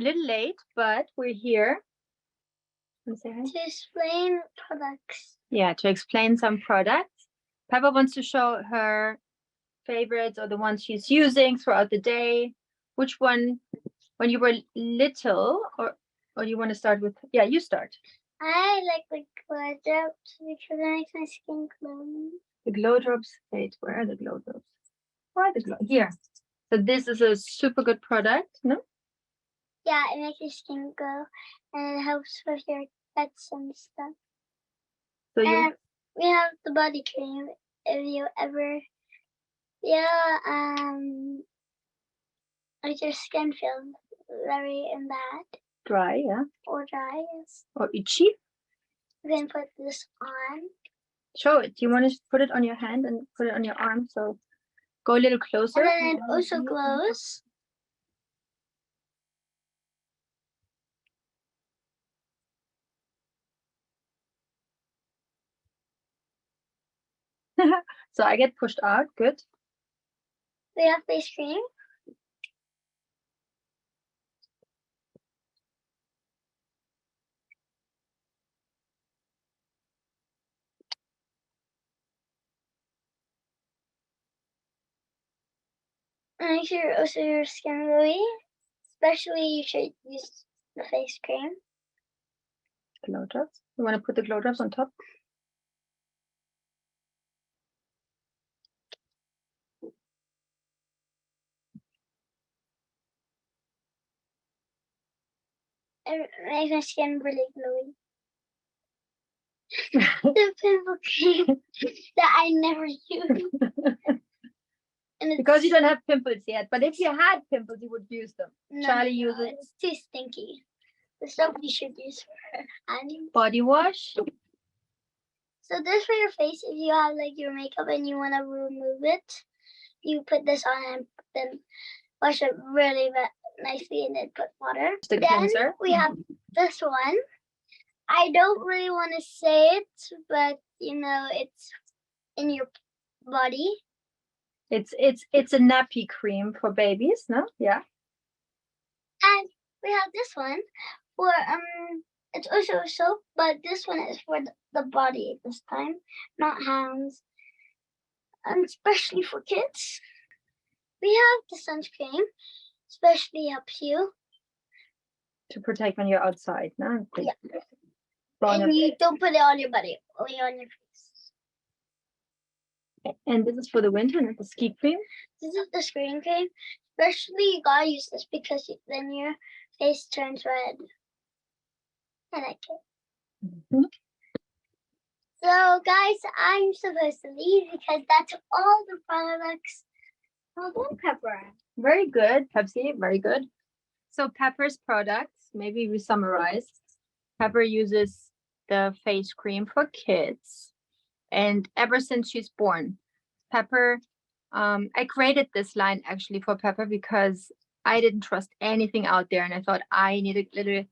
little late, but we're here. To explain products. Yeah, to explain some products. Peppa wants to show her favorites or the ones she's using throughout the day. Which one, when you were little, or you want to start with? Yeah, you start. I like the glow drops because it makes my skin glowing. The glow drops. Wait, where are the glow drops? Where are the glow? Here. So this is a super good product, no? Yeah, it makes your skin glow, and it helps with your cuts and stuff. So and we have the body cream. If you ever, like your skin feels very bad. Dry, yeah. Or dry, yes. Or itchy. You can put this on. Show it. You want to put it on your hand and put it on your arm. So go a little closer. And then it also glows. So I get pushed out. Good. We have face cream. And make sure also your skin glowy. Especially you should use the face cream. Glow drops. You want to put the glow drops on top? It makes my skin really glowy. The pimple cream that I never use. Because you don't have pimples yet. But if you had pimples, you would use them. No, Charlie uses it. It's too stinky. It's something you should use for honey. Body wash. So this for your face, if you have like your makeup and you want to remove it, you put this on and then wash it really nicely and then put water. The cleanser. We have this one. I don't really want to say it, but you know, it's in your body. It's a nappy cream for babies, no? Yeah. And we have this one for it's also a soap, but this one is for the body this time, not hands. And especially for kids. We have the sunscreen, especially helps you to protect when you're outside, no? Yeah. And you don't put it on your body, only on your face. And this is for the winter, not the ski cream? This is the screen cream. Especially you gotta use this because then your face turns red. I like it. Mm-hmm. So guys, I'm supposed to leave because that's all the products. Oh, Pepper. Very good, Pepsi, very good. So Pepper's products, maybe we summarize. Pepper uses the face cream for kids. And ever since she's born, Pepper, I created this line actually for Pepper because I didn't trust anything out there. And I thought I need a little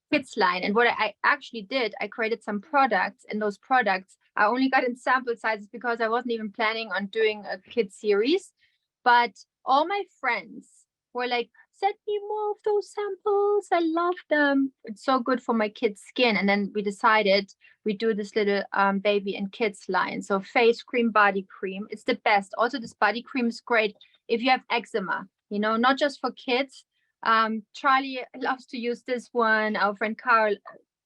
kids line. And what I actually did, I created some products, and those products I only got in sample sizes because I wasn't even planning on doing a kids series. But all my friends were like, send me more of those samples. I love them. It's so good for my kids' skin. And then we decided we do this little baby and kids line. So face cream, body cream. It's the best. Also, this body cream is great if you have eczema, you know, not just for kids. Charlie loves to use this one. Our friend Carl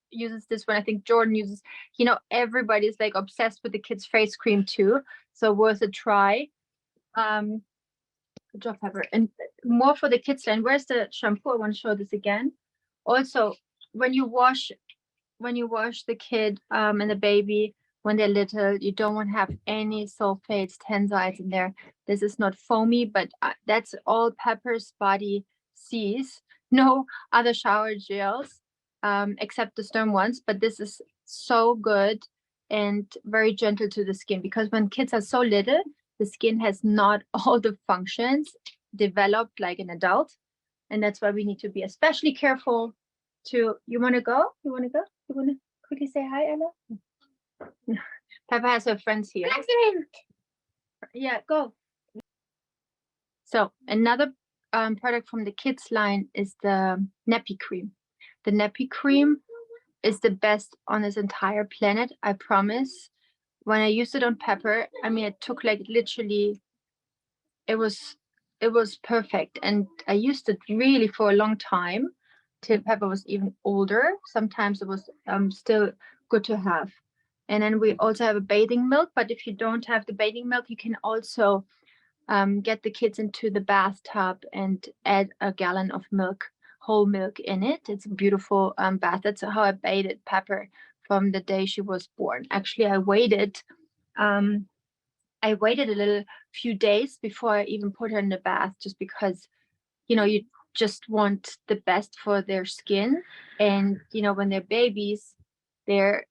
uses this one. I think Jordan uses, you know, everybody's like obsessed with the kids' face cream too. So worth a try. Good job, Pepper. And more for the kids line. Where's the shampoo? I want to show this again. Also, when you wash the kid and the baby when they're little, you don't want to have any sulfates, tensides in there. This is not foamy, but that's all Pepper's body sees. No other shower gels except the Sturm ones, but this is so good and very gentle to the skin, because when kids are so little, the skin has not all the functions developed like an adult. And that's why we need to be especially careful to, you want to go? You want to quickly say hi, Ella? Peppa has her friends here. President. Yeah, go. So another product from the kids line is the nappy cream. The nappy cream is the best on this entire planet, I promise. When I used it on Pepper, I mean, it took like literally, it was perfect. And I used it really for a long time till Pepper was even older. Sometimes it was still good to have. And then we also have a bathing milk, but if you don't have the bathing milk, you can also get the kids into the bathtub and add a gallon of milk, whole milk in it. It's a beautiful bath. That's how I bathed Pepper from the day she was born. Actually, I waited a little few days before I even put her in the bath, just because, you just want the best for their skin. And, when they're babies, they're,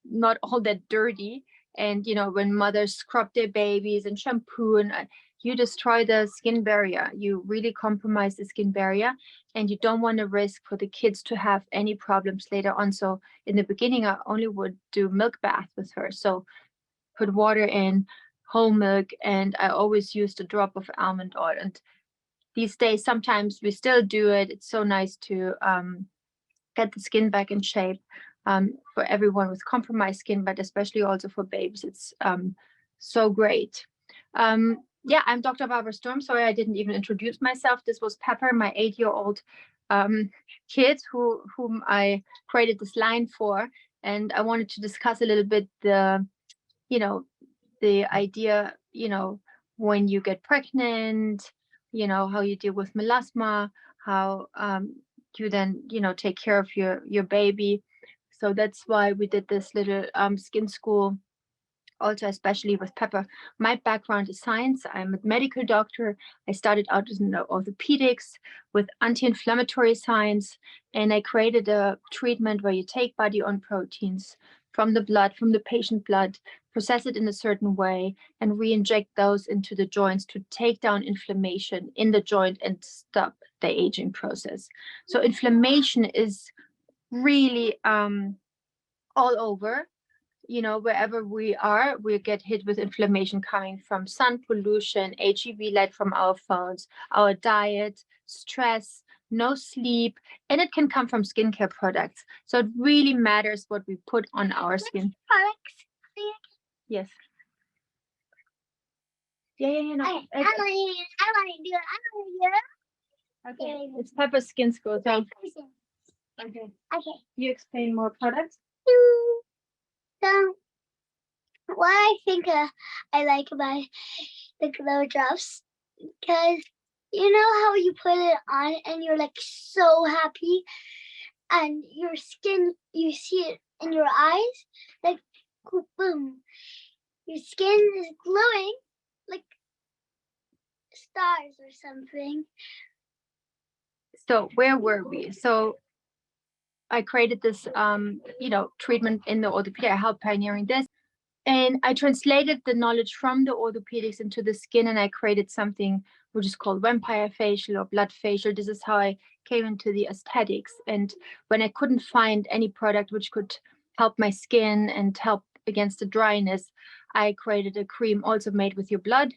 not all that dirty. And, when mothers scrub their babies and shampoo, and you destroy the skin barrier, you really compromise the skin barrier, and you don't want to risk for the kids to have any problems later on. So in the beginning, I only would do milk bath with her. So put water in, whole milk, and I always used a drop of almond oil. And these days, sometimes we still do it. It's so nice to get the skin back in shape for everyone with compromised skin, but especially also for babies. It's so great. Yeah, I'm Dr. Barbara Sturm. Sorry, I didn't even introduce myself. This was Pepper, my 8-year-old kid whom I created this line for. And I wanted to discuss a little bit the idea, when you get pregnant, how you deal with melasma, how you then, take care of your baby. So that's why we did this little skin school, also especially with Pepper. My background is science. I'm a medical doctor. I started out in orthopedics with anti-inflammatory science, and I created a treatment where you take body-own proteins from the blood, from the patient blood, process it in a certain way, and re-inject those into the joints to take down inflammation in the joint and stop the aging process. So inflammation is really all over. Wherever we are, we get hit with inflammation coming from sun pollution, HEV light from our phones, our diet, stress, no sleep, and it can come from skincare products. So it really matters what we put on our skin. Products. Yes. Yeah. No. I want to do it. Okay. It's Pepper Skin School. So. Okay. You explain more products? So, what I think I like about the glow drops, because you know how you put it on and you're like so happy, and your skin, you see it in your eyes, like boom, your skin is glowing like stars or something. So where were we? So I created this, treatment in the orthopedic. I helped pioneering this. And I translated the knowledge from the orthopedics into the skin, and I created something which is called vampire facial or blood facial. This is how I came into the aesthetics. And when I couldn't find any product which could help my skin and help against the dryness, I created a cream also made with your blood,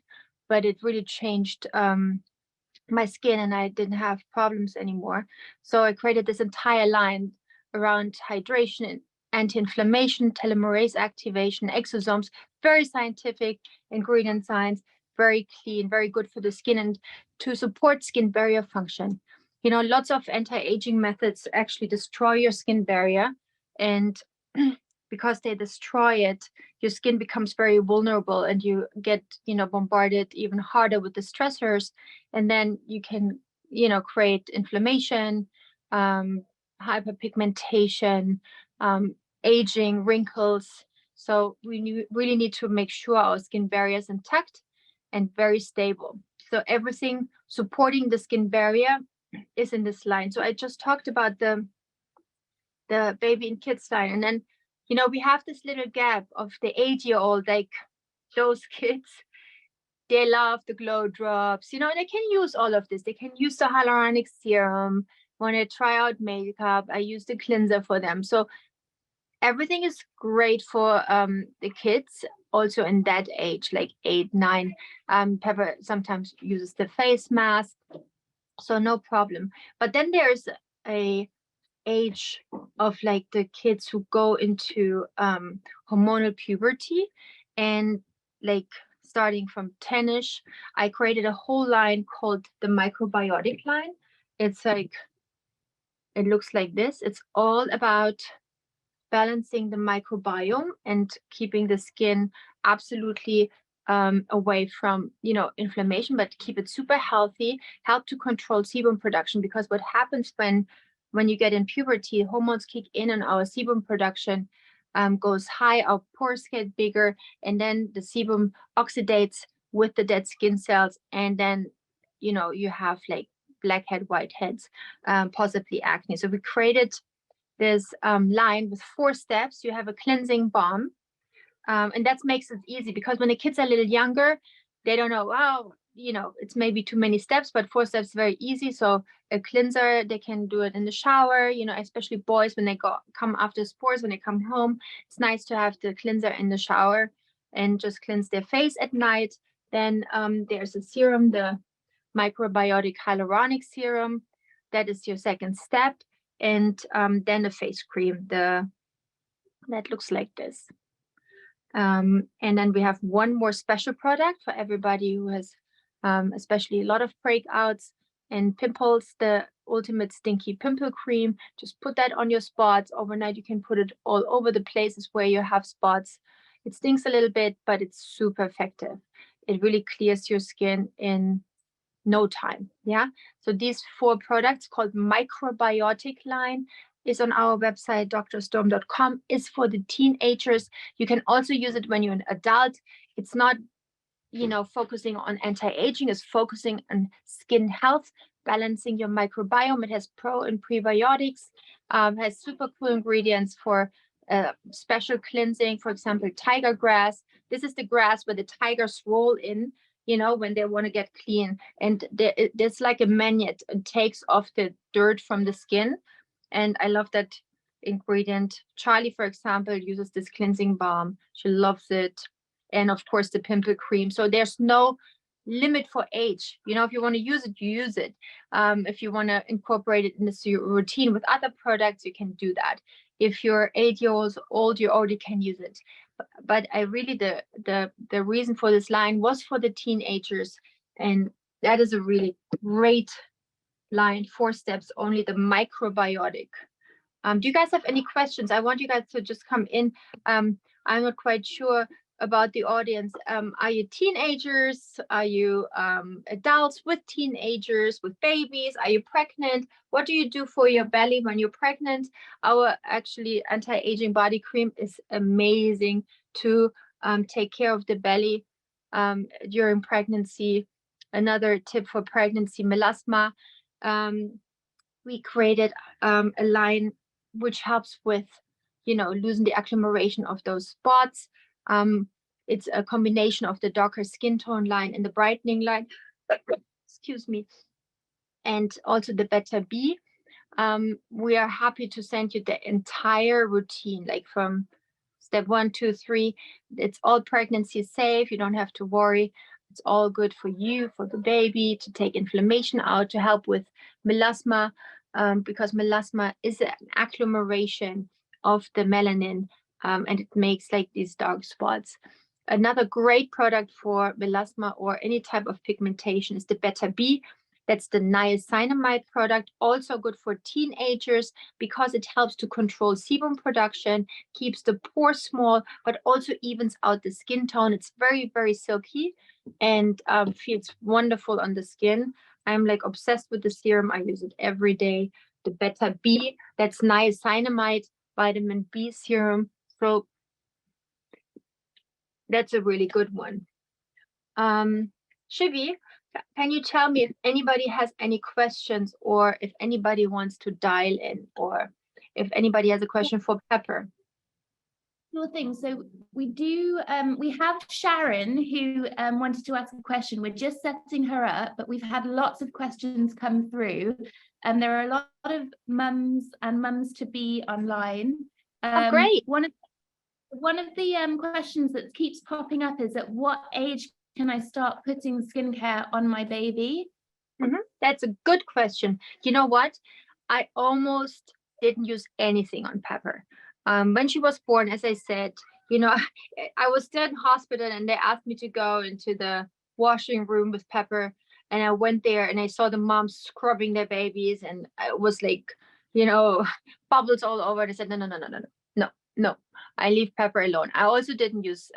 but it really changed my skin, and I didn't have problems anymore. So I created this entire line around hydration, anti-inflammation, telomerase activation, exosomes, very scientific ingredient science, very clean, very good for the skin, and to support skin barrier function. Lots of anti-aging methods actually destroy your skin barrier, and because they destroy it, your skin becomes very vulnerable, and you get, bombarded even harder with the stressors, and then you can, create inflammation, hyperpigmentation, aging, wrinkles. So we really need to make sure our skin barrier is intact and very stable. So everything supporting the skin barrier is in this line. So I just talked about the baby and kids line, and then we have this little gap of the 8-year-old, like those kids. They love the glow drops, they can use all of this. They can use the hyaluronic serum. When I try out makeup, I use the cleanser for them. So everything is great for the kids, also in that age, like 8, 9. Pepper sometimes uses the face mask. So no problem. But then there's a age of like the kids who go into hormonal puberty, and like starting from 10ish, I created a whole line called the Microbiotic line. It's like, it looks like this. It's all about balancing the microbiome and keeping the skin absolutely away from, you know, inflammation, but keep it super healthy, help to control sebum production. Because what happens when you get in puberty, hormones kick in and our sebum production goes high, our pores get bigger, and then the sebum oxidates with the dead skin cells, and then, you know, you have like blackhead, whiteheads, possibly acne. So we created this line with 4 steps. You have a cleansing balm, and that makes it easy, because when the kids are a little younger, they don't know, wow, you know, it's maybe too many steps, but 4 steps is very easy. So a cleanser, they can do it in the shower, you know, especially boys when they come after sports, when they come home, it's nice to have the cleanser in the shower and just cleanse their face at night. Then there's a serum, the Microbiotic hyaluronic serum. That is your second step. And then a face cream, that looks like this. And then we have one more special product for everybody who has especially a lot of breakouts and pimples, the ultimate stinky pimple cream. Just put that on your spots overnight. You can put it all over the places where you have spots. It stings a little bit, but it's super effective. It really clears your skin in no time. Yeah. So these 4 products called Microbiotic line is on our website, drsturm.com, is for the teenagers. You can also use it when you're an adult. It's not, you know, focusing on anti-aging, it's focusing on skin health, balancing your microbiome. It has pro and prebiotics, has super cool ingredients for special cleansing. For example, tiger grass. This is the grass where the tigers roll in, you know, when they want to get clean. And there's like a magnet, and takes off the dirt from the skin. And I love that ingredient. Charlie, for example, uses this cleansing balm. She loves it. And of course, the pimple cream. So there's no limit for age. You know, if you want to use it, you use it. If you want to incorporate it into your routine with other products, you can do that. If you're 8 years old, you already can use it. But I really, the reason for this line was for the teenagers, and that is a really great line. 4 steps only, the Microbiotic. Do you guys have any questions? I want you guys to just come in. I'm not quite sure about the audience. Are you teenagers? Are you adults with teenagers, with babies? Are you pregnant? What do you do for your belly when you're pregnant? Our actually anti-aging body cream is amazing to take care of the belly during pregnancy. Another tip for pregnancy, melasma. We created a line which helps with, you know, losing the agglomeration of those spots. It's a combination of the darker skin tone line and the brightening line. Excuse me. And also the Beta B. We are happy to send you the entire routine, like from step 1, 2, 3. It's all pregnancy safe. You don't have to worry. It's all good for you, for the baby, to take inflammation out, to help with melasma, because melasma is an agglomeration of the melanin, and it makes like these dark spots. Another great product for melasma or any type of pigmentation is the Beta B. That's the niacinamide product, also good for teenagers because it helps to control sebum production, keeps the pores small, but also evens out the skin tone. It's very, very silky and feels wonderful on the skin. I'm like obsessed with the serum. I use it every day. The Beta B, that's niacinamide, vitamin B serum. So that's a really good one. Shivi, can you tell me if anybody has any questions, or if anybody wants to dial in, or if anybody has a question for Pepper? Sure thing. So we do, we have Sharon who wanted to ask a question. We're just setting her up, but we've had lots of questions come through. And there are a lot of mums and mums to be online. Oh, great. One of the questions that keeps popping up is, at what age can I start putting skincare on my baby? Mm-hmm. That's a good question. You know what? I almost didn't use anything on Pepper. When she was born, as I said, you know, I was still in hospital and they asked me to go into the washing room with Pepper. And I went there and I saw the moms scrubbing their babies and it was like, you know, bubbles all over. And I said, no, no, no, no, no, no, no, no. I leave Pepper alone. I also didn't use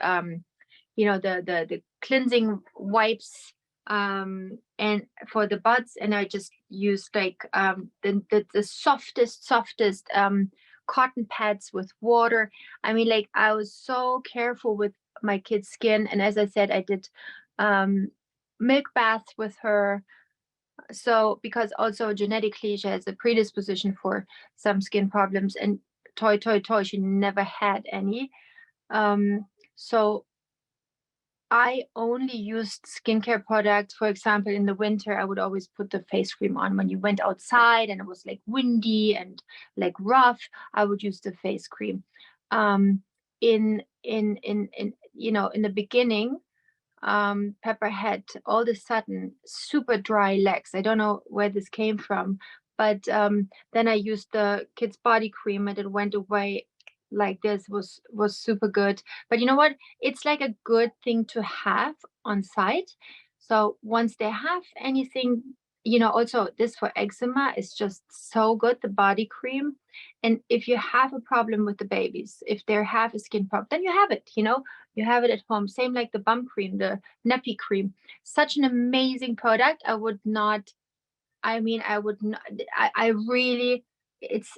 you know, the cleansing wipes and for the buds, and I just used like the softest cotton pads with water. I mean, like I was so careful with my kid's skin, and as I said, I did milk baths with her. So because also genetically she has a predisposition for some skin problems, and she never had any. So I only used skincare products. For example, in the winter, I would always put the face cream on when you went outside and it was like windy and like rough. I would use the face cream. In you know, in the beginning, Pepper had all of a sudden super dry legs. I don't know where this came from, but then I used the kids body cream and it went away. Like this was super good. But you know what? It's like a good thing to have on site. So once they have anything, you know, also this for eczema is just so good, the body cream. And if you have a problem with the babies, if they have a skin problem, then you have it, you know, you have it at home. Same like the bum cream, the nappy cream. Such an amazing product. I would not, I mean, I would not, I really, it's,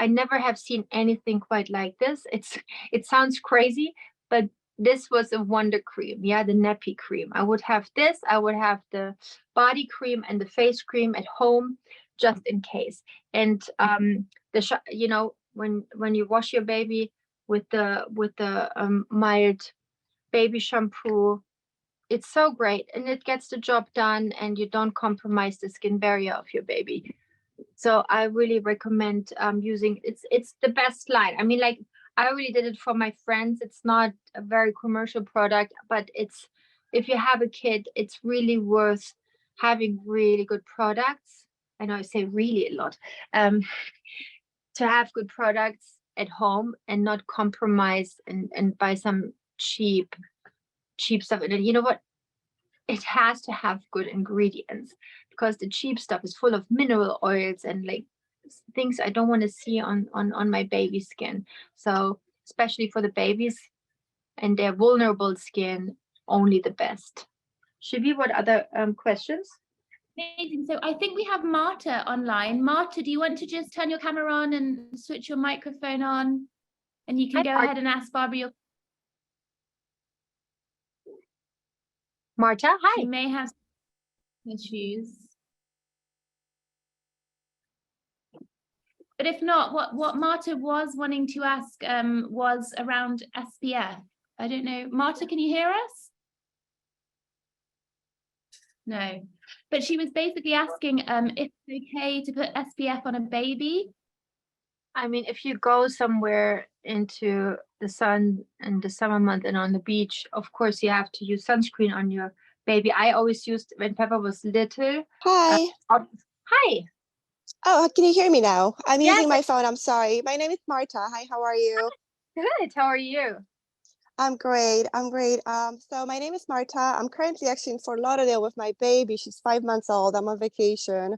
I never have seen anything quite like this. It sounds crazy, but this was a wonder cream. Yeah, the nappy cream. I would have this, I would have the body cream and the face cream at home just in case. And you know, when you wash your baby with the mild baby shampoo, it's so great and it gets the job done and you don't compromise the skin barrier of your baby. So I really recommend using it's the best line. I mean, like I really did it for my friends. It's not a very commercial product, but it's if you have a kid, it's really worth having really good products. I know I say really a lot. To have good products at home and not compromise and buy some cheap stuff. And you know what? It has to have good ingredients because the cheap stuff is full of mineral oils and like things I don't want to see on my baby skin. So especially for the babies and their vulnerable skin, only the best. Shivi, what other questions? Amazing. So I think we have Marta online. Marta, do you want to just turn your camera on and switch your microphone on? And you can go ahead and ask Barbara your. Marta, hi. She may have issues. But if not, what Marta was wanting to ask was around SPF. I don't know. Marta, can you hear us? No. But she was basically asking if it's okay to put SPF on a baby. I mean, if you go somewhere into the sun in the summer month and on the beach, of course you have to use sunscreen on your baby. I always used when Peppa was little. Hi. Hi. Oh, can you hear me now? I'm Yes. using my phone. I'm sorry. My name is Marta. Hi, how are you? Good. How are you? I'm great. I'm great. So my name is Marta. I'm currently actually in Fort Lauderdale with my baby. She's 5 months old. I'm on vacation.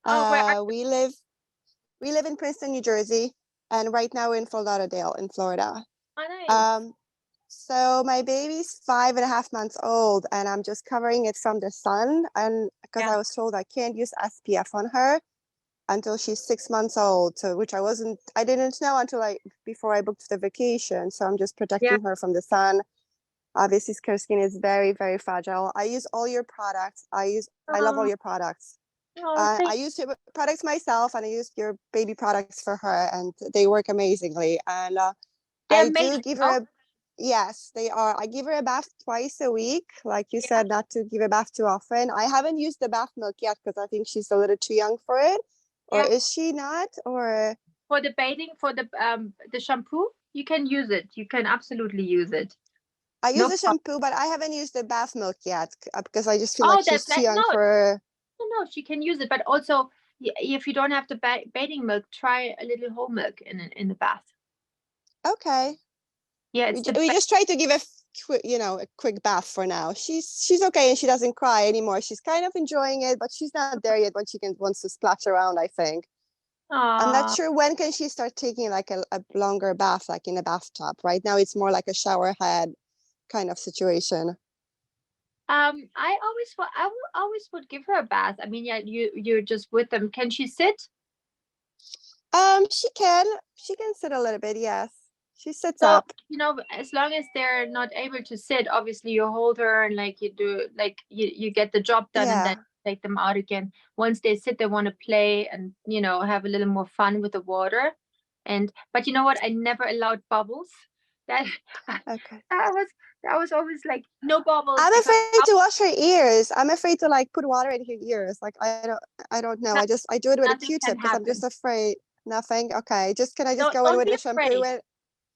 Oh, where are We live in Princeton, New Jersey, and right now we're in Fort Lauderdale in Florida. Oh, nice. So my baby's 5.5 months old, and I'm just covering it from the sun, and because I was told I can't use SPF on her until she's 6 months old, so which I didn't know until before I booked the vacation. So I'm just protecting her from the sun. Obviously her skin is very, very fragile. I use all your products. I love all your products. I use your products myself, and I use your baby products for her, and they work amazingly. And I do give her yes, they are. I give her a bath twice a week, like you said, not to give a bath too often. I haven't used the bath milk yet because I think she's a little too young for it. Or is she not? Or for the bathing, for the shampoo, you can use it. You can absolutely use it. I use the shampoo, but I haven't used the bath milk yet because I just feel like she's too young for. No, she can use it, but also if you don't have the bathing milk, try a little whole milk in the bath. Okay. Yeah, We, it's the we just try to give a quick, a quick bath for now. She's okay and she doesn't cry anymore. She's kind of enjoying it, but she's not there yet when she wants to splash around, I think. I'm not sure when can she start taking like a longer bath, like in a bathtub. Right now it's more like a shower head kind of situation. I always would give her a bath. I mean, yeah, you're just with them. Can she sit? She can sit a little bit, yes. She sits So, up. as long as they're not able to sit, obviously you hold her and like you do, like you get the job done and then take them out again. Once they sit, they want to play and, have a little more fun with the water. But you know what? I never allowed bubbles. That Okay. that was always like no bubbles. I'm afraid to wash her ears. I'm afraid to like put water in her ears. Like I don't know. I do it with a Q-tip because I'm just afraid. Nothing. Okay. Can I just go in with the shampoo?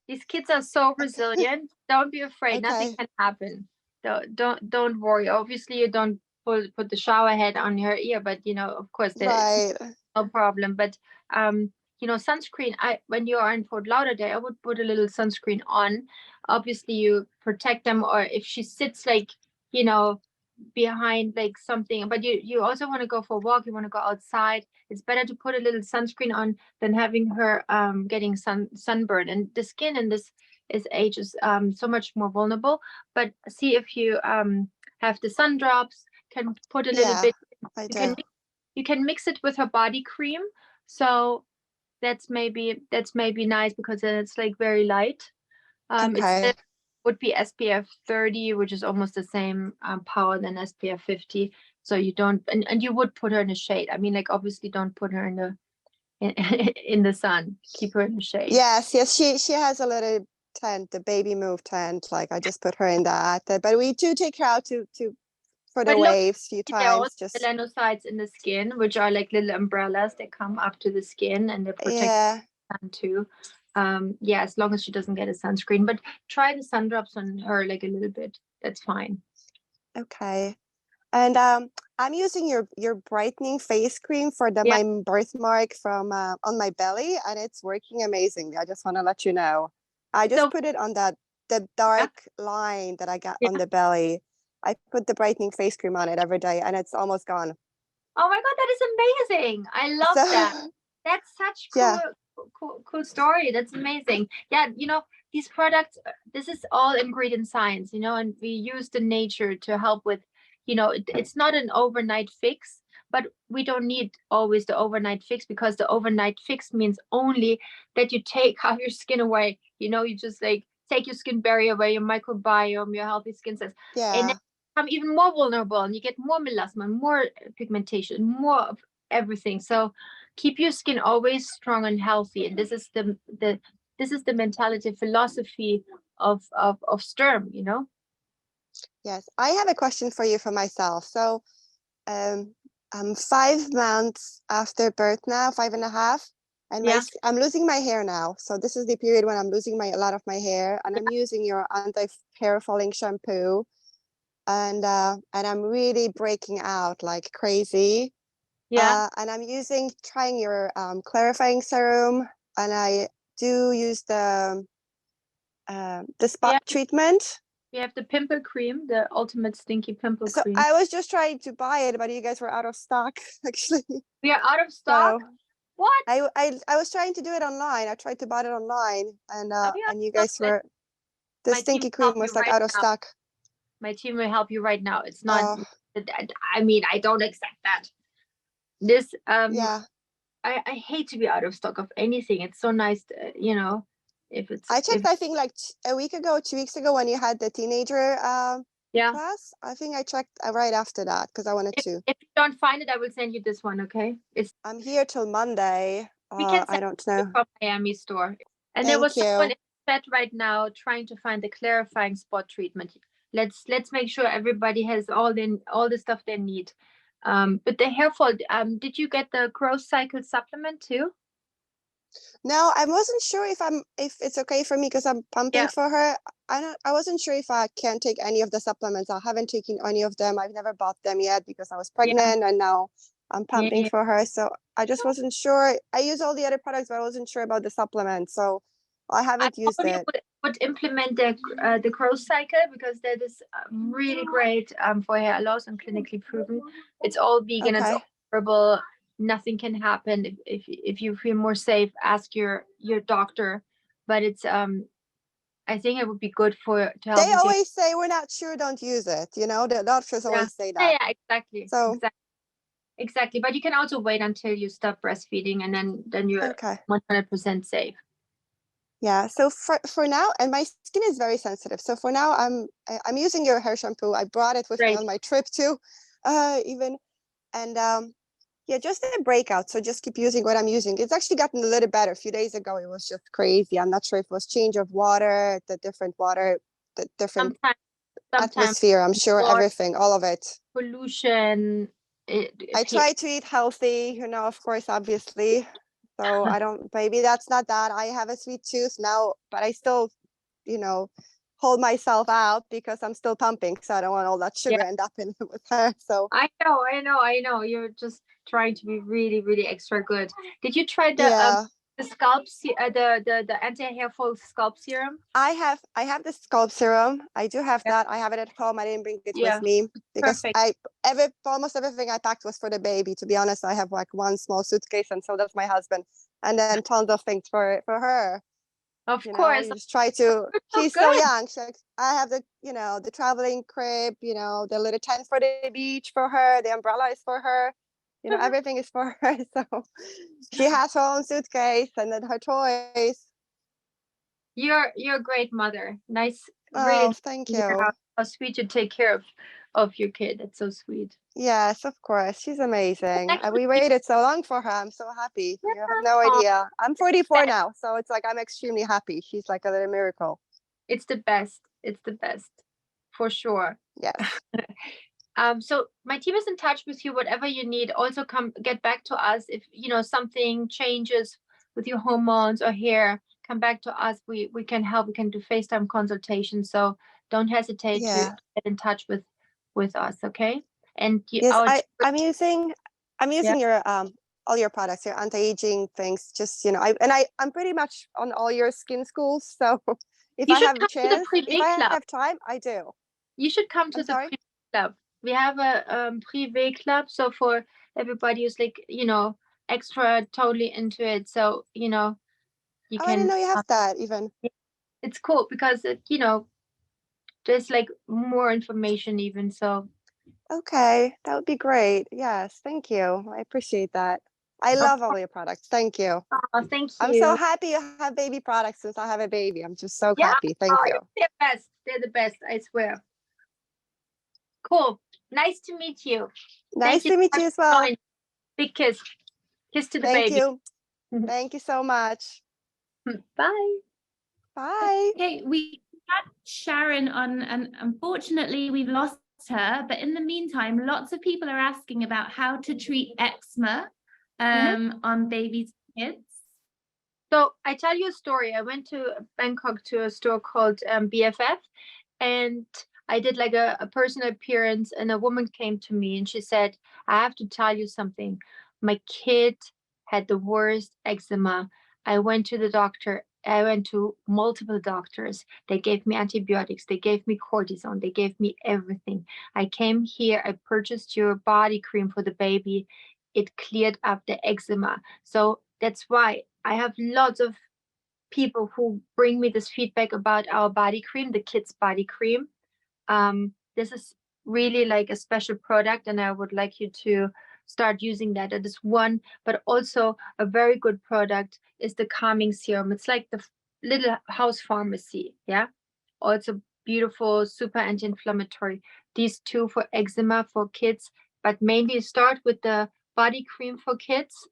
These kids are so resilient. Don't be afraid. Nothing can happen. Don't worry. Obviously, you don't put the shower head on her ear, but of course, there's no problem. But sunscreen. When you are in Fort Lauderdale, I would put a little sunscreen on. Obviously, you protect them, or if she sits like behind like something, but you also want to go for a walk, you want to go outside, it's better to put a little sunscreen on than having her getting sunburn. And the skin in this age is so much more vulnerable. But see if you have the sun drops, can put a little bit. You can mix it with her body cream, so that's maybe nice because then it's like very light. It would be SPF 30, which is almost the same power than SPF 50. So you don't, and you would put her in the shade. I mean, like obviously don't put her in the sun. Keep her in the shade. Yes. She has a little tent, the baby move tent. Like I just put her in that. But we do take her out for the waves a few times. There are also melanocytes in the skin, which are like little umbrellas that come up to the skin and they protect the sun too. As long as she doesn't get a sunscreen, but try the sun drops on her like a little bit. That's fine. Okay. And I'm using your brightening face cream for my birthmark from on my belly, and it's working amazingly. I just want to let you know. I just put it on the dark line that I got on the belly. I put the brightening face cream on it every day, and it's almost gone. Oh my God, that is amazing! I love that. That's such cool story. That's amazing. Yeah, these products. This is all ingredient science, and we use the nature to help with. It's not an overnight fix, but we don't need always the overnight fix, because the overnight fix means only that you take half your skin away. You just like take your skin barrier away, your microbiome, your healthy skin cells, and then become even more vulnerable, and you get more melasma, more pigmentation, more of everything. So keep your skin always strong and healthy, and this is the mentality, philosophy of Sturm. Yes, I have a question for you for myself. So I'm 5 months after birth now, 5.5, and I'm losing my hair now. So this is the period when I'm losing a lot of my hair, and I'm using your anti-hair falling shampoo, and I'm really breaking out like crazy. And I'm trying your clarifying serum, and I do use the spot treatment. We have the pimple cream, the ultimate stinky pimple cream. So I was just trying to buy it, but you guys were out of stock, actually. We are out of stock? So what? I was trying to do it online. I tried to buy it online, and you guys were, the stinky cream was like out of stock. My team will help you right now. It's not, I mean, I don't accept that. This, I hate to be out of stock of anything. It's so nice, if it's. I checked, I think like a week ago, 2 weeks ago, when you had the teenager class. I think I checked right after that because I wanted to. If you don't find it, I will send you this one. Okay. I'm here till Monday. I don't know. From Miami store, and there was someone in bed right now trying to find the clarifying spot treatment. Let's make sure everybody has all the stuff they need. But the hair fall. Did you get the growth cycle supplement too? No, I wasn't sure if it's okay for me because I'm pumping Yeah. for her. I wasn't sure if I can take any of the supplements. I haven't taken any of them. I've never bought them yet because I was Yeah. pregnant and now I'm pumping Yeah. for her. So I just wasn't sure. I use all the other products, but I wasn't sure about the supplements. So I I haven't used probably it. would implement the growth cycle because that is really great for hair loss and clinically proven. It's all vegan. It's all Okay. herbal. Nothing can happen. If you feel more safe, ask your doctor. But it's I think it would be good to help They with your always say we're not sure, don't use it. You know, the doctors yeah always say yeah, that. yeah exactly So exactly. But you can also wait until you stop breastfeeding and then you're okay. 100% safe. Yeah, so for now, and my skin is very sensitive. So for now, I'm using your hair shampoo. I brought it with me Great. on my trip too, even, and yeah, just a breakout. So just keep using what I'm using. It's actually gotten a little better. A few days ago, it was just crazy. I'm not sure if it was change of water, the different Sometimes atmosphere. I'm sure water, everything, all of it. pollution. I try to eat healthy, you know, of course, obviously. So I don't, maybe that's not that. I have a sweet tooth now, but I still, you know, hold myself out because I'm still pumping. So I don't want all that sugar Yeah, end up in with her. So I know. You're just trying to be really, really extra good. Did you try yeah, the the anti-hair fall scalp serum? I have the scalp serum. I do have Yeah, that. I have it at home. I didn't bring it with yeah, me because perfect. almost everything I packed was for the baby. To be honest, I have like one small suitcase, and so does my husband, and then tons of things for her. Of You know, course. you just try to, So she's so good. young. I have the, you know, the traveling crib, you know, the little tent for the beach for her, the umbrella is for her, you know, everything is for her. So she has her own suitcase and then her toys. You're a great mother. Nice, really Oh, nice thank to hear you. how sweet you take care of your kid. That's so sweet. Yes, of course. She's amazing. Actually, We waited so long for her. I'm so happy. You have no oh, idea. I'm 44 now, so it's like I'm extremely happy. She's like a little miracle. it's the best. It's the best, for sure. Yes. So my team is in touch with you. Whatever you need, also come get back to us if you know something changes with your hormones or hair. Come back to us. We can help. We can do FaceTime consultation. So don't hesitate to Yeah. get in touch with us. Okay. And Yes, our I'm yeah. using your all your products, your anti-aging things. Just you know, I'm pretty much on all your skin schools. So if You I should have a come to the chance, if privé I club. have time, I do. You should come to I'm the sorry. privé club. We have a privé club. So for everybody who's like extra totally into it. So you Oh, I didn't can. know you have that even. It's cool because there's like more information even. So Okay, that would be great. Yes, thank you. I appreciate that. I of love all your products. Thank you. course, thank I'm so you. happy you have baby products since I have a baby. I'm just so Yeah, happy. Thank you. they're best. They're the best. I swear. Cool. Nice to meet you. Nice Thank you to so meet much you as for well. joining. Big kiss. Kiss to the Thank baby. you. Thank you so much. Bye. Bye. Okay, we had Sharon on, and unfortunately we've lost her. But in the meantime, lots of people are asking about how to treat eczema on babies and kids. So I tell you a story. I went to Bangkok to a store called BFF, and I did like a personal appearance, and a woman came to me and she said, I have to tell you something. My kid had the worst eczema. I went to the doctor. I went to multiple doctors. They gave me antibiotics. They gave me cortisone. They gave me everything. I came here. I purchased your body cream for the baby. It cleared up the eczema. So that's why I have lots of people who bring me this feedback about our body cream, the kids' body cream. This is really like a special product, and I would like you to start using that. It is one, but also a very good product is the calming serum. It's like the little house pharmacy, yeah. Also beautiful, super anti-inflammatory. These two for eczema for kids, but mainly start with the body cream for kids.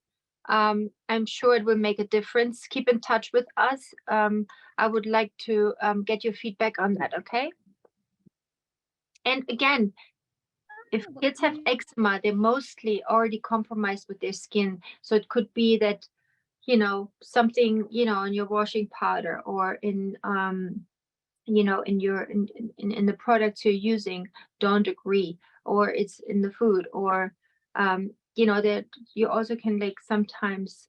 I'm sure it will make a difference. Keep in touch with us. I would like to get your feedback on that, okay? And again, if kids have eczema, they're mostly already compromised with their skin. So it could be that you know, something, you know, in your washing powder or in, you know, in your in the products you're using don't agree, or it's in the food, or you know, that you also can like sometimes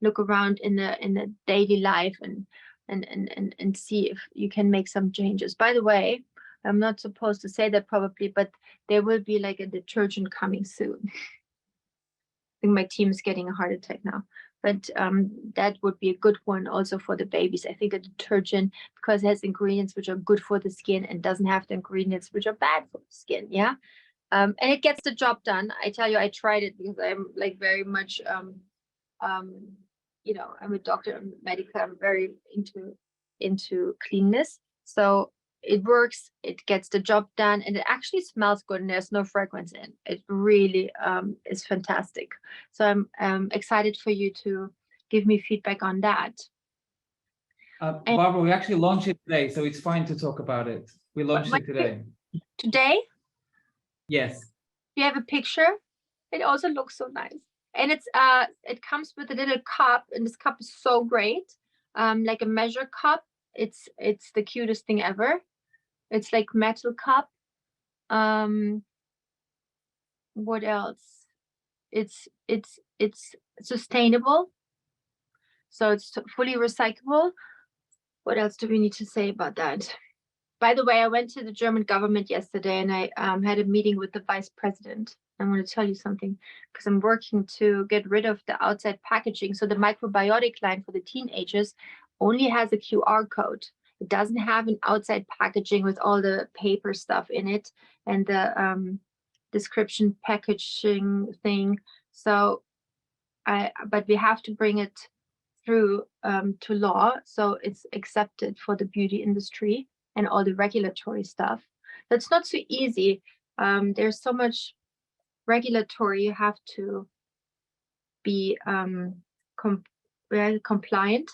look around in the daily life and see if you can make some changes. By the way, I'm not supposed to say that probably, but there will be like a detergent coming soon. I think my team is getting a heart attack now, but that would be a good one also for the babies. I think a detergent, because it has ingredients which are good for the skin and doesn't have the ingredients which are bad for the skin. Yeah. And it gets the job done. I tell you, I tried it because I'm like very much, you know, I'm a doctor, I'm medical, I'm very into cleanness. So it works, it gets the job done, and it actually smells good, and there's no fragrance in. It really is fantastic. So I'm excited for you to give me feedback on that. Barbara, we actually launched it today, so it's fine to talk about it. We launched it today. Today? Yes. You have a picture? It also looks so nice. And it's it comes with a little cup, and this cup is so great. Like a measure cup. It's the cutest thing ever. It's like metal cup. What else? It's sustainable. So it's fully recyclable. What else do we need to say about that? By the way, I went to the German government yesterday, and I had a meeting with the vice president. I want to tell you something, because I'm working to get rid of the outside packaging. So the Microbiotic line for the teenagers only has a QR code. It doesn't have an outside packaging with all the paper stuff in it and the description packaging thing. So but we have to bring it through to law, so it's accepted for the beauty industry and all the regulatory stuff. That's not so easy. There's so much regulatory, you have to be compliant,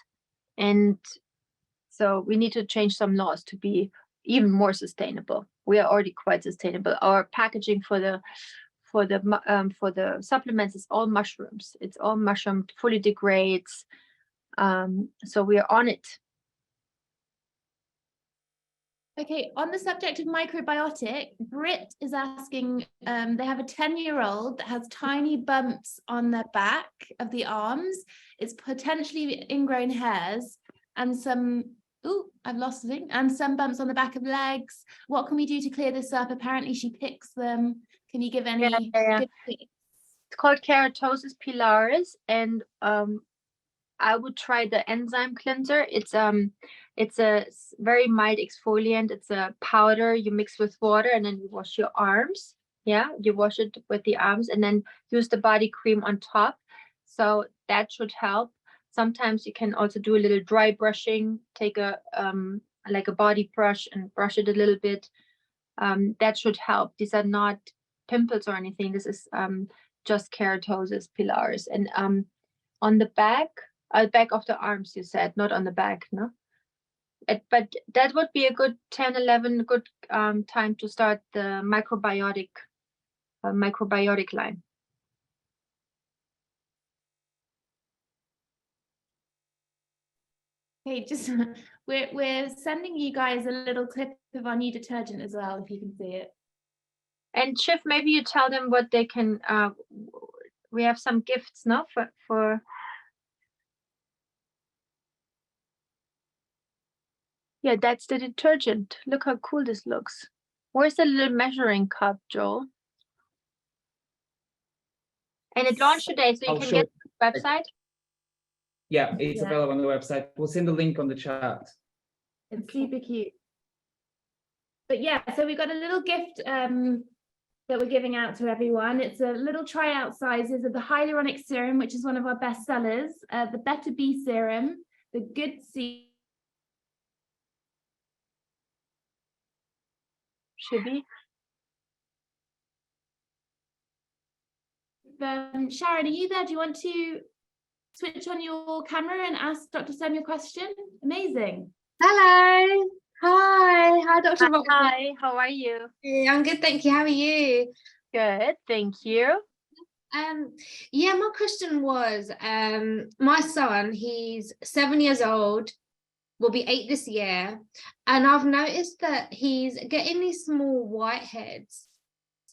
and so we need to change some laws to be even more sustainable. We are already quite sustainable. Our packaging for the supplements is all mushrooms. It's all mushroom, fully degrades. So we are on it. Okay, on the subject of microbiotic, Britt is asking, they have a 10-year-old that has tiny bumps on their back of the arms. It's potentially ingrown hairs and some, I've lost the thing, and some bumps on the back of legs. What can we do to clear this up? Apparently she picks them. Can you give any good tips? It's called Keratosis pilaris, and I would try the enzyme cleanser. It's a very mild exfoliant. It's a powder you mix with water, and then you wash your arms. Yeah, you wash it with the arms, and then use the body cream on top. So that should help. Sometimes you can also do a little dry brushing. Take a like a body brush and brush it a little bit. That should help. These are not pimples or anything. This is just keratosis pilaris, and on the back of the arms, you said, not on the back, no? But that would be a good 10, 11, good time to start the microbiotic line. Okay, just we're sending you guys a little clip of our new detergent as well, if you can see it. And Shiv, maybe you tell them what they can. We have some gifts, no, for. Yeah, that's the detergent. Look how cool this looks. Where's the little measuring cup, Joel? And it launched today, so you can get the website. Yeah, it's available on the website. We'll send the link on the chat. It's super cute. But yeah, so we've got a little gift that we're giving out to everyone. It's a little tryout sizes of the hyaluronic serum, which is one of our best sellers, the Beta B serum, the Good C. Should be. Sharon, are you there? Do you want to switch on your camera and ask Dr. Sam your question? Amazing. Hello. Hi, Dr. Marta. Hi, how are you? I'm good, thank you. How are you? Good, thank you. Yeah, my question was, my son, he's 7 years old, will be 8 this year, and I've noticed that he's getting these small whiteheads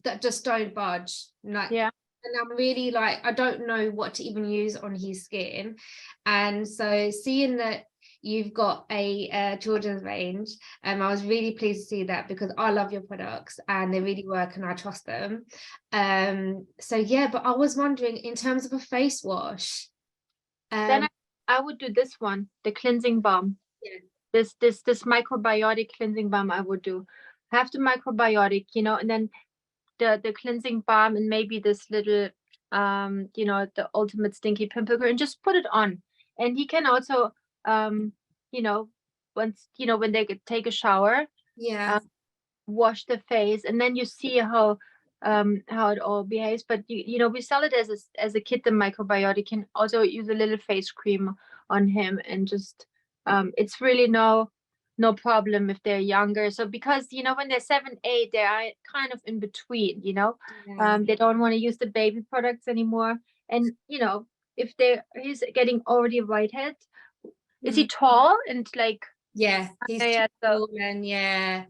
that just don't budge. Like, Yeah. and I'm really like, I don't know what to even use on his skin. And so seeing that you've got a children's range, I was really pleased to see that, because I love your products and they really work and I trust them. So yeah, but I was wondering, in terms of a face wash, Then I would do this one, the cleansing balm. Yeah. This microbiotic cleansing balm I would do. Have the microbiotic, you know, and then the cleansing balm, and maybe this little you know, the ultimate stinky pimple cream, and just put it on. And he can also you know, once, you know, when they take a shower, Yeah. wash the face, and then you see how it all behaves. But you know, we sell it as a kit, the microbiotic. Can also use a little face cream on him, and just it's really no problem if they're younger. So because, you know, when they're 7, 8, they are kind of in between, you know. Yeah. They don't want to use the baby products anymore. And you know, if he's getting already a whitehead, is he tall and like, Yeah, he's yeah, so tall, and yeah.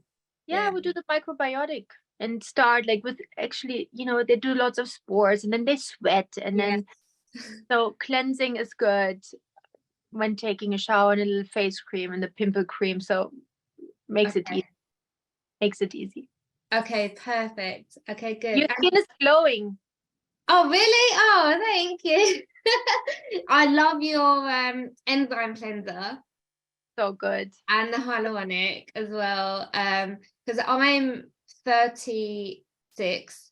yeah, we do the microbiotic and start like with, actually, you know, they do lots of sports and then they sweat, and then so cleansing is good when taking a shower, and a little face cream and the pimple cream, so makes it easy. Okay, perfect. Okay, good. Your skin is glowing. Oh, really? Oh, thank you. I love your enzyme cleanser. So good. And the hyaluronic as well. Because I'm 36,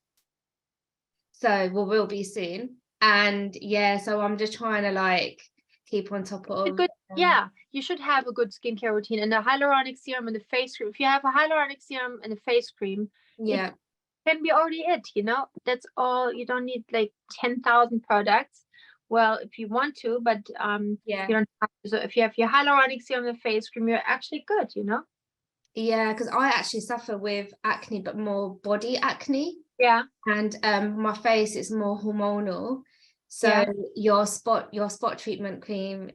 so we'll be soon. And yeah, so I'm just trying to like keep on top of good. Yeah, you should have a good skincare routine, and the hyaluronic serum and the face cream. If you have a hyaluronic serum and a face cream, yeah, can be already it, you know. That's all. You don't need like 10,000 products. Well, if you want to, but yeah, you don't have to. So if you have your hyaluronic serum and the face cream, you're actually good, you know. yeah, because I actually suffer with acne, but more body acne. Yeah. And my face is more hormonal. So Yeah. your spot treatment cream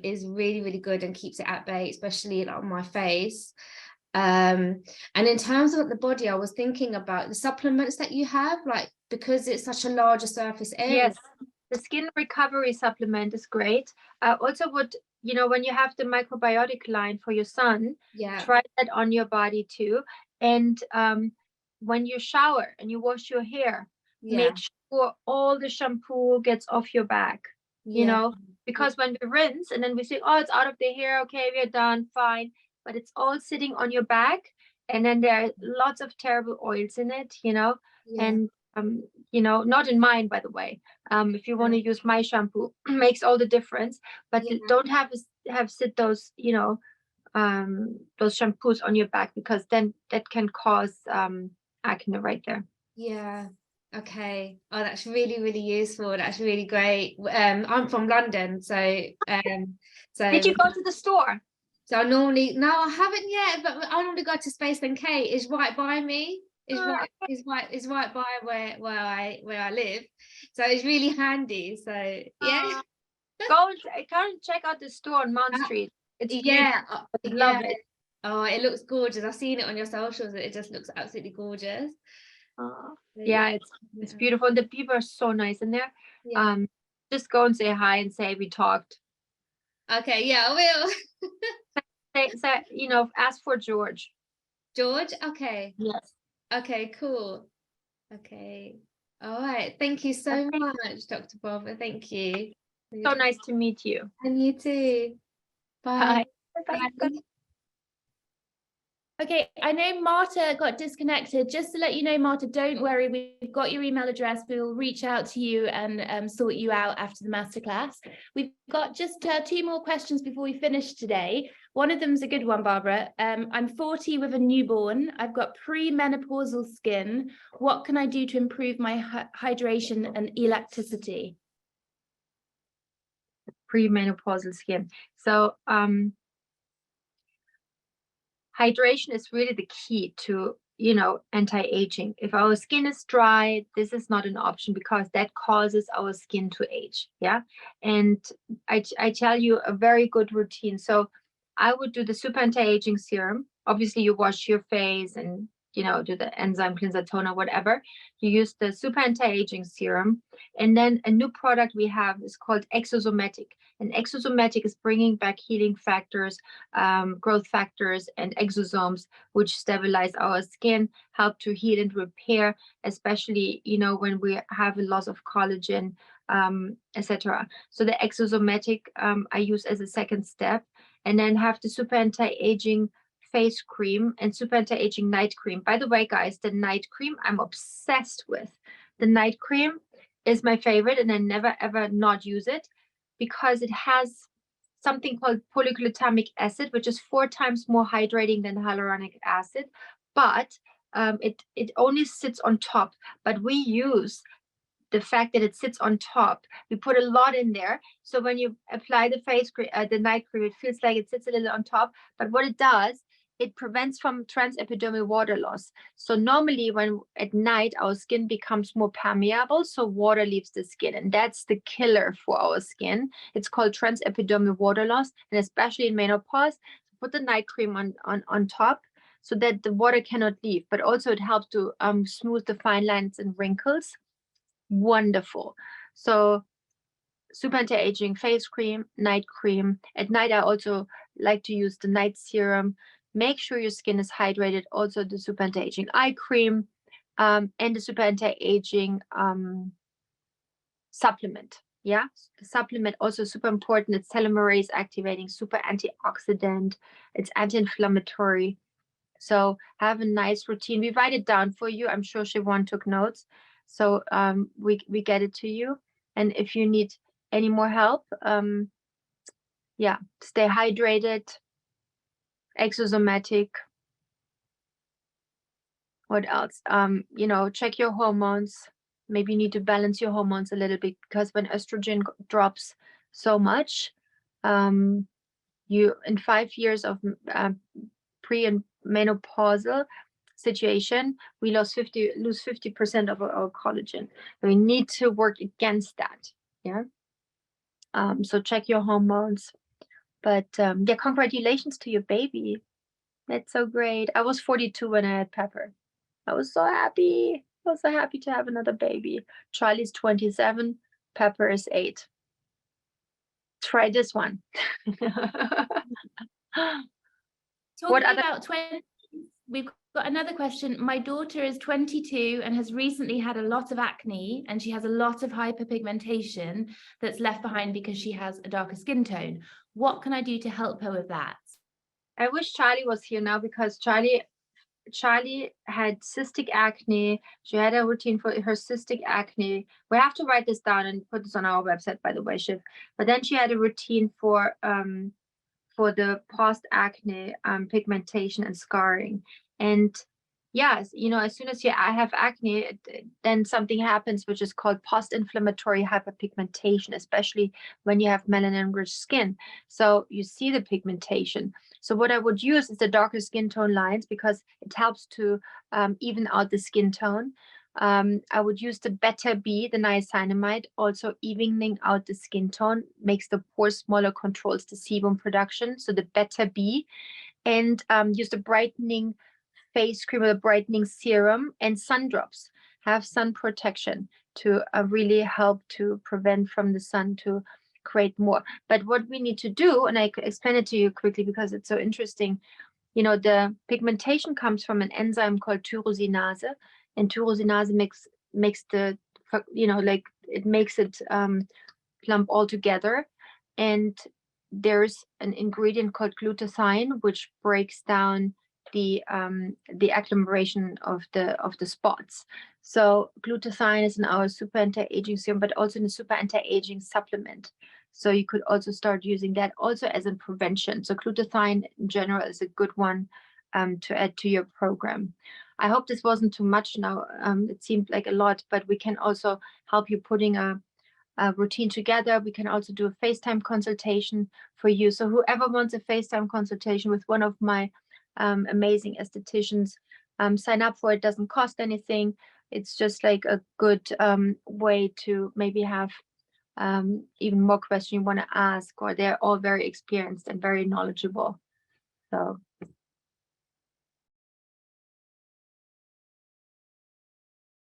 is really, really good and keeps it at bay, especially like on my face. And in terms of the body, I was thinking about the supplements that you have, like, because it's such a larger surface area. Yes, the skin recovery supplement is great. Also, you know, when you have the microbiotic line for your son, Yeah, try that on your body too. And when you shower and you wash your hair, yeah, make sure all the shampoo gets off your back, you yeah, know, because when we rinse and then we say, oh, it's out of the hair, okay, we're done, fine. But it's all sitting on your back, and then there are lots of terrible oils in it, you know, yeah, and you know, not in mine, by the way. If you want to use my shampoo, makes all the difference. But yeah. don't have sit those, you know, those shampoos on your back, because then that can cause acne right there. Yeah. Okay. Oh, that's really, really useful. That's really great. I'm from London, so Did you go to the store? So no, I haven't yet, but I normally go to Space NK. Is right by me. Is right by where I live. So it's really handy. So yeah. Go and check out the store on Mount Street. It's beautiful. Love it. Oh, it looks gorgeous. I've seen it on your socials. It just looks absolutely gorgeous. Yeah, it's beautiful. The people are so nice in there. Yeah. Just go and say hi and say we talked. Okay, yeah, I will. say, you know, ask for George. George? Okay. Yes. Okay, cool. Okay. All right. Thank you so much, Dr. Barbara. Thank you. So nice to meet you. And you too. Bye. Bye. Bye. Okay, I know Marta got disconnected. Just to let you know, Marta, don't worry. We've got your email address. We'll reach out to you and sort you out after the masterclass. We've got just 2 more questions before we finish today. One of them's a good one, Barbara. I'm 40 with a newborn. I've got premenopausal skin. What can I do to improve my hydration and elasticity? Premenopausal skin. So hydration is really the key to anti-aging. If our skin is dry, this is not an option because that causes our skin to age. Yeah. And I tell you a very good routine. So I would do the super anti-aging serum. Obviously, you wash your face and do the enzyme cleanser, toner, whatever. You use the super anti-aging serum. And then a new product we have is called Exosomatic. And Exosomatic is bringing back healing factors, growth factors, and exosomes, which stabilize our skin, help to heal and repair, especially, when we have a loss of collagen, etc. So the Exosomatic I use as a second step. And then have the super anti-aging face cream and super anti-aging night cream. By the way, guys, the night cream I'm obsessed with. The night cream is my favorite, and I never ever not use it because it has something called polyglutamic acid, which is 4 times more hydrating than hyaluronic acid, but it only sits on top. But we use the fact that it sits on top. We put a lot in there. So when you apply the face cream, the night cream, it feels like it sits a little on top. But what it does, it prevents from transepidermal water loss. So normally when at night our skin becomes more permeable, so water leaves the skin, and that's the killer for our skin. It's called transepidermal water loss, and especially in menopause, put the night cream on top so that the water cannot leave. But also it helps to smooth the fine lines and wrinkles. Wonderful. So super anti-aging face cream, night cream. At night I also like to use the night serum. Make sure your skin is hydrated. Also the super anti-aging eye cream, and the super anti-aging supplement. Yeah, the supplement also super important. It's telomerase activating, super antioxidant. It's anti-inflammatory. So have a nice routine. We write it down for you. I'm sure Siobhan took notes. So we get it to you. And if you need any more help, stay hydrated. Exosomatic. What else? Check your hormones. Maybe you need to balance your hormones a little bit because when estrogen drops so much, you in 5 years of pre and menopausal situation, we lose 50% of our collagen. We need to work against that. Yeah. So check your hormones. But congratulations to your baby. That's so great. I was 42 when I had Pepper. I was so happy. I was so happy to have another baby. Charlie's 27. Pepper is 8. Try this one. Talking about 20, we've got another question. My daughter is 22 and has recently had a lot of acne, and she has a lot of hyperpigmentation that's left behind because she has a darker skin tone. What can I do to help her with that? I wish Charlie was here now because Charlie had cystic acne. She had a routine for her cystic acne. We have to write this down and put this on our website, by the way, Shiv. But then she had a routine for the post-acne pigmentation and scarring. And yes, as soon as I have acne, then something happens which is called post-inflammatory hyperpigmentation, especially when you have melanin-rich skin. So you see the pigmentation. So what I would use is the darker skin tone lines because it helps to even out the skin tone. I would use the Beta B, the niacinamide, also evening out the skin tone, makes the pores smaller, controls the sebum production. So the Beta B, and use the brightening face cream or the brightening serum and sun drops. Have sun protection to really help to prevent from the sun to create more. But what we need to do, and I could explain it to you quickly because it's so interesting, the pigmentation comes from an enzyme called tyrosinase, and tyrosinase makes the, it makes it clump all together. And there's an ingredient called glutathione, which breaks down the agglomeration of the spots. So glutathione is in our super anti-aging serum, but also in a super anti-aging supplement. So you could also start using that also as a prevention. So glutathione in general is a good one to add to your program. I hope this wasn't too much now. It seemed like a lot, but we can also help you putting a routine together. We can also do a FaceTime consultation for you. So whoever wants a FaceTime consultation with one of my amazing estheticians, sign up for it. Doesn't cost anything. It's just like a good way to maybe have even more questions you want to ask, or they're all very experienced and very knowledgeable. So